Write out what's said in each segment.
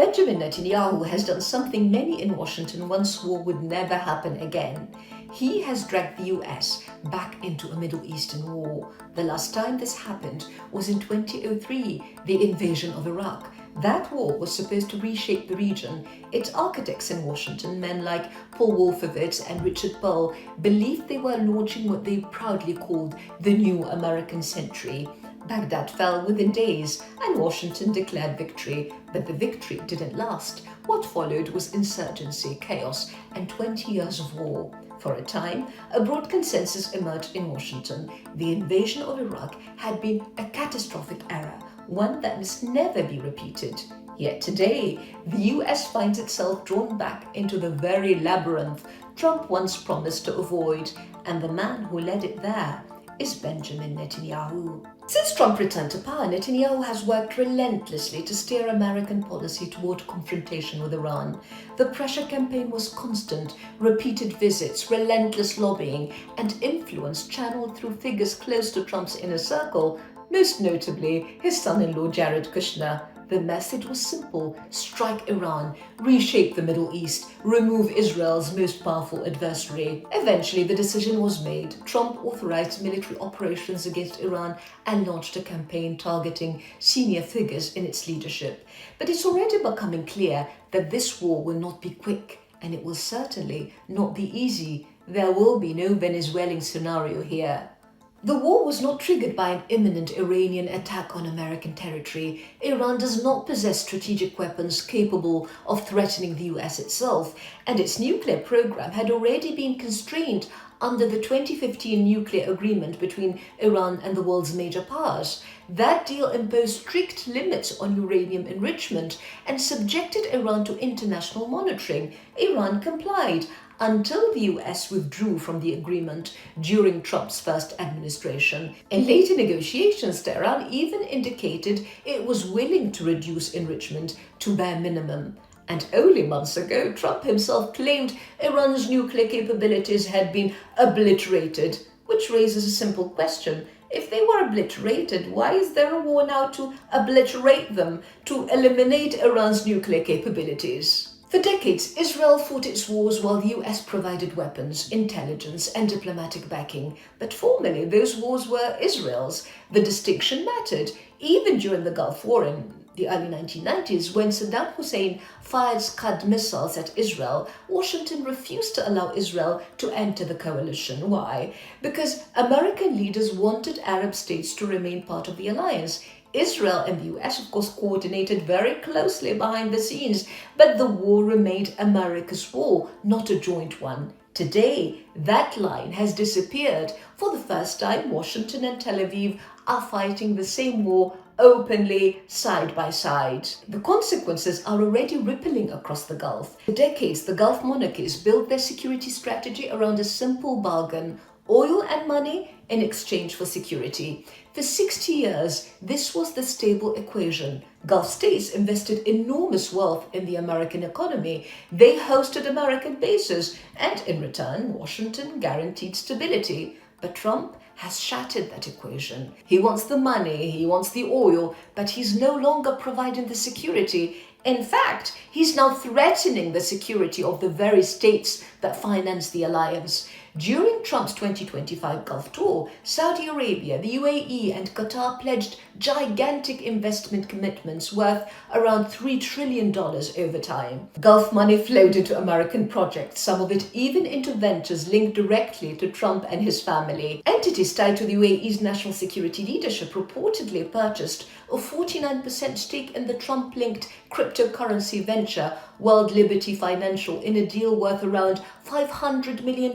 Benjamin Netanyahu has done something many in Washington once swore would never happen again. He has dragged the US back into a Middle Eastern war. The last time this happened was in 2003, the invasion of Iraq. That war was supposed to reshape the region. Its architects in Washington, men like Paul Wolfowitz and Richard Pearl, believed they were launching what they proudly called the new American century. Baghdad fell within days and Washington declared victory, but the victory didn't last. What followed was insurgency, chaos, and 20 years of war. For a time, a broad consensus emerged in Washington. The invasion of Iraq had been a catastrophic error, one that must never be repeated. Yet today, the US finds itself drawn back into the very labyrinth Trump once promised to avoid, and the man who led it there is Benjamin Netanyahu. Since Trump returned to power, Netanyahu has worked relentlessly to steer American policy toward confrontation with Iran. The pressure campaign was constant, repeated visits, relentless lobbying, and influence channeled through figures close to Trump's inner circle, most notably his son-in-law Jared Kushner. The message was simple: strike Iran, reshape the Middle East, remove Israel's most powerful adversary. Eventually, the decision was made. Trump authorized military operations against Iran and launched a campaign targeting senior figures in its leadership. But it's already becoming clear that this war will not be quick, and it will certainly not be easy. There will be no Venezuelan scenario here. The war was not triggered by an imminent Iranian attack on American territory. Iran does not possess strategic weapons capable of threatening the US itself, and its nuclear program had already been constrained under the 2015 nuclear agreement between Iran and the world's major powers. That deal imposed strict limits on uranium enrichment and subjected Iran to international monitoring. Iran complied, until the US withdrew from the agreement during Trump's first administration. In later negotiations, Tehran even indicated it was willing to reduce enrichment to bare minimum. And only months ago, Trump himself claimed Iran's nuclear capabilities had been obliterated, which raises a simple question. If they were obliterated, why is there a war now to obliterate them, to eliminate Iran's nuclear capabilities? For decades, Israel fought its wars while the US provided weapons, intelligence, and diplomatic backing. But formally, those wars were Israel's. The distinction mattered. Even during the Gulf War in the early 1990s, when Saddam Hussein fired Scud missiles at Israel, Washington refused to allow Israel to enter the coalition. Why? Because American leaders wanted Arab states to remain part of the alliance. Israel and the US, of course, coordinated very closely behind the scenes, but the war remained America's war, not a joint one. Today, that line has disappeared. For the first time, Washington and Tel Aviv are fighting the same war openly, side by side. The consequences are already rippling across the Gulf. For decades, the Gulf monarchies built their security strategy around a simple bargain: oil and money in exchange for security. For 60 years, this was the stable equation. Gulf states invested enormous wealth in the American economy. They hosted American bases, and in return, Washington guaranteed stability. But Trump has shattered that equation. He wants the money, he wants the oil, but he's no longer providing the security. In fact, he's now threatening the security of the very states that finance the alliance. During Trump's 2025 Gulf tour, Saudi Arabia, the UAE, and Qatar pledged gigantic investment commitments worth around $3 trillion over time. Gulf money flowed into American projects, some of it even into ventures linked directly to Trump and his family. Entities tied to the UAE's national security leadership reportedly purchased a 49% stake in the Trump-linked cryptocurrency venture World Liberty Financial in a deal worth around $500 million.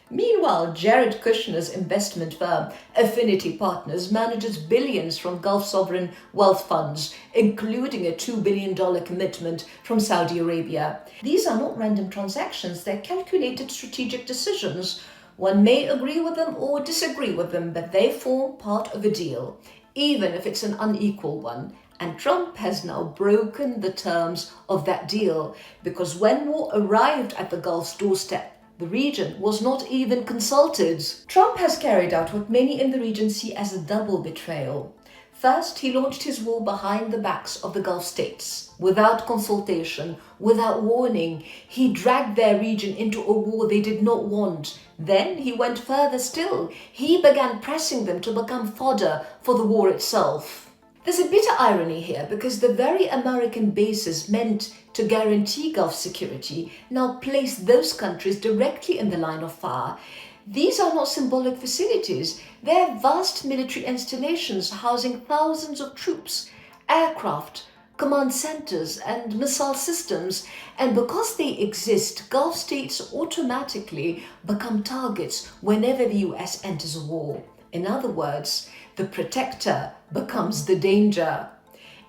Meanwhile, Jared Kushner's investment firm, Affinity Partners, manages billions from Gulf sovereign wealth funds, including a $2 billion commitment from Saudi Arabia. These are not random transactions, they're calculated strategic decisions. One may agree with them or disagree with them, but they form part of a deal, even if it's an unequal one. And Trump has now broken the terms of that deal, because when war arrived at the Gulf's doorstep, the region was not even consulted. Trump has carried out what many in the region see as a double betrayal. First, he launched his war behind the backs of the Gulf states. Without consultation, without warning, he dragged their region into a war they did not want. Then he went further still. He began pressing them to become fodder for the war itself. There's a bitter irony here because the very American bases meant to guarantee Gulf security now place those countries directly in the line of fire. These are not symbolic facilities. They're vast military installations housing thousands of troops, aircraft, command centers, and missile systems. And because they exist, Gulf states automatically become targets whenever the US enters a war. In other words, the protector becomes the danger.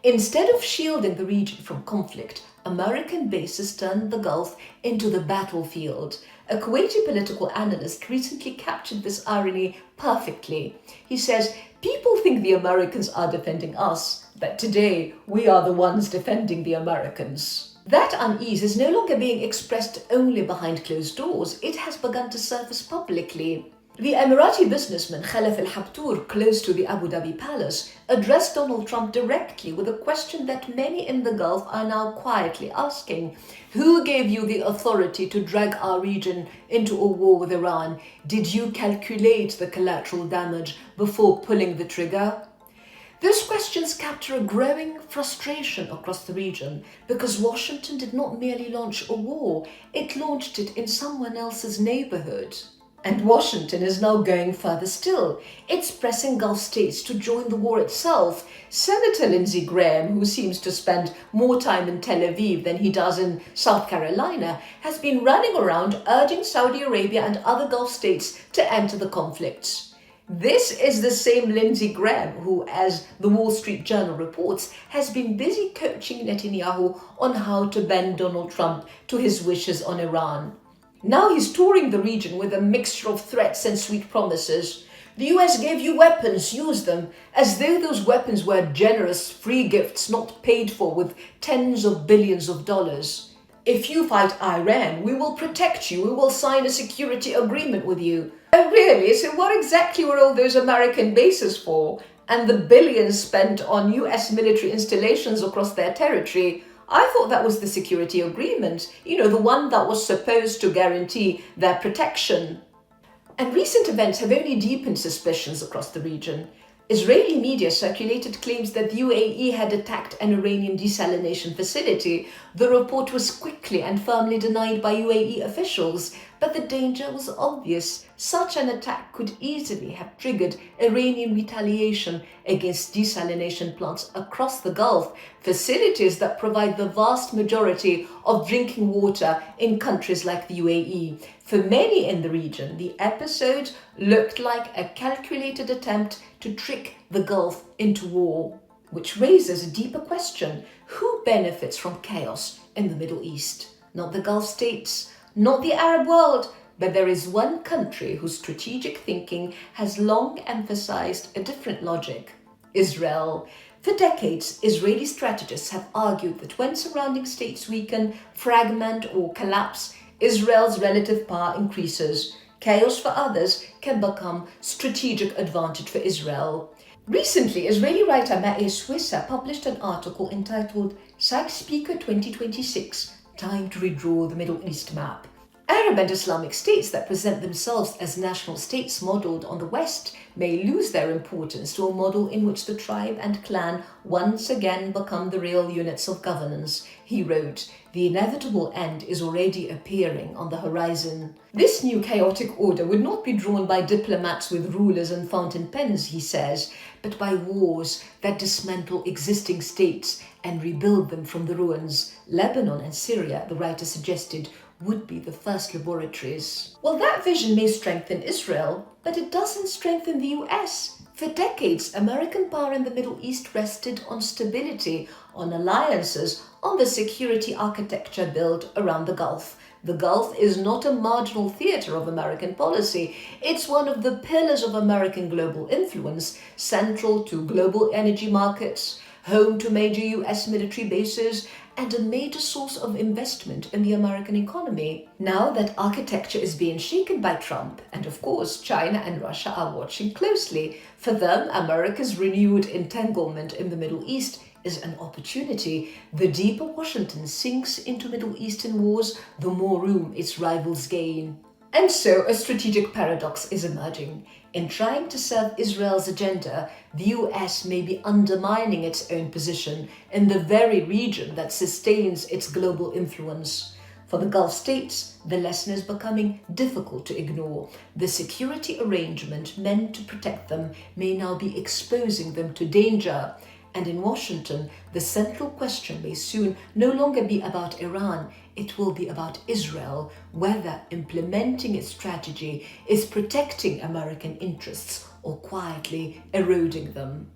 Instead of shielding the region from conflict, American bases turned the Gulf into the battlefield. A Kuwaiti political analyst recently captured this irony perfectly. He says, people think the Americans are defending us, but today we are the ones defending the Americans. That unease is no longer being expressed only behind closed doors. It has begun to surface publicly. The Emirati businessman Khalaf al-Habtour, close to the Abu Dhabi palace, addressed Donald Trump directly with a question that many in the Gulf are now quietly asking. Who gave you the authority to drag our region into a war with Iran? Did you calculate the collateral damage before pulling the trigger? Those questions capture a growing frustration across the region because Washington did not merely launch a war, it launched it in someone else's neighborhood. And Washington is now going further still. It's pressing Gulf states to join the war itself. Senator Lindsey Graham, who seems to spend more time in Tel Aviv than he does in South Carolina, has been running around urging Saudi Arabia and other Gulf states to enter the conflict. This is the same Lindsey Graham who, as the Wall Street Journal reports, has been busy coaching Netanyahu on how to bend Donald Trump to his wishes on Iran. Now he's touring the region with a mixture of threats and sweet promises. The US gave you weapons, use them, as though those weapons were generous free gifts not paid for with tens of billions of dollars. If you fight Iran, we will protect you, we will sign a security agreement with you. Oh really? So what exactly were all those American bases for? And the billions spent on US military installations across their territory? I thought that was the security agreement, the one that was supposed to guarantee their protection. And recent events have only deepened suspicions across the region. Israeli media circulated claims that the UAE had attacked an Iranian desalination facility. The report was quickly and firmly denied by UAE officials, but the danger was obvious. Such an attack could easily have triggered Iranian retaliation against desalination plants across the Gulf, facilities that provide the vast majority of drinking water in countries like the UAE. For many in the region, the episode looked like a calculated attempt to trick the Gulf into war, which raises a deeper question. Who benefits from chaos in the Middle East? Not the Gulf states, not the Arab world, but there is one country whose strategic thinking has long emphasized a different logic: Israel. For decades, Israeli strategists have argued that when surrounding states weaken, fragment, or collapse, Israel's relative power increases. Chaos for others can become strategic advantage for Israel. Recently, Israeli writer Ma'ir Swissa published an article entitled Sykes-Picot 2026, Time to Redraw the Middle East Map. Arab and Islamic states that present themselves as national states modelled on the West may lose their importance to a model in which the tribe and clan once again become the real units of governance. He wrote, "The inevitable end is already appearing on the horizon." This new chaotic order would not be drawn by diplomats with rulers and fountain pens, he says, but by wars that dismantle existing states and rebuild them from the ruins. Lebanon and Syria, the writer suggested, would be the first laboratories. Well, that vision may strengthen Israel, but it doesn't strengthen the US. For decades, American power in the Middle East rested on stability, on alliances, on the security architecture built around the Gulf. The Gulf is not a marginal theater of American policy. It's one of the pillars of American global influence, central to global energy markets, home to major US military bases, and a major source of investment in the American economy. Now that architecture is being shaken by Trump, and of course China and Russia are watching closely, for them America's renewed entanglement in the Middle East is an opportunity. The deeper Washington sinks into Middle Eastern wars, the more room its rivals gain. And so a strategic paradox is emerging. In trying to serve Israel's agenda, the US may be undermining its own position in the very region that sustains its global influence. For the Gulf states, the lesson is becoming difficult to ignore. The security arrangement meant to protect them may now be exposing them to danger. And in Washington, the central question may soon no longer be about Iran, it will be about Israel, whether implementing its strategy is protecting American interests or quietly eroding them.